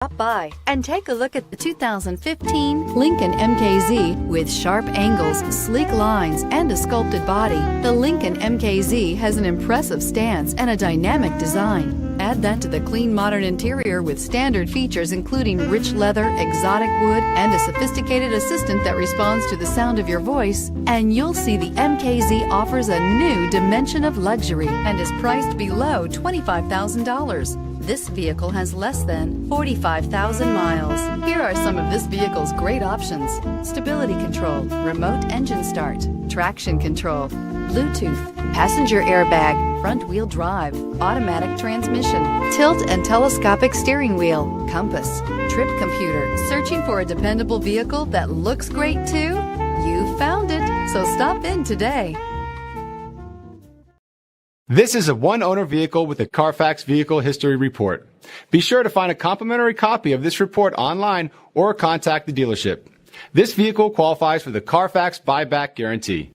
Stop by and take a look at the 2015 Lincoln MKZ. With sharp angles, sleek lines, and a sculpted body, the Lincoln MKZ has an impressive stance and a dynamic design. Add that to the clean modern interior with standard features including rich leather, exotic wood, and a sophisticated assistant that responds to the sound of your voice, and you'll see the MKZ offers a new dimension of luxury and is priced below $25,000. This vehicle has less than 45,000 miles. Here are some of this vehicle's great options: stability control, remote engine start, traction control, Bluetooth, passenger airbag, front wheel drive, automatic transmission, tilt and telescopic steering wheel, compass, trip computer. Searching for a dependable vehicle that looks great too? You found it, so stop in today. This is a one-owner vehicle with a Carfax Vehicle History Report. Be sure to find a complimentary copy of this report online or contact the dealership. This vehicle qualifies for the Carfax Buyback Guarantee.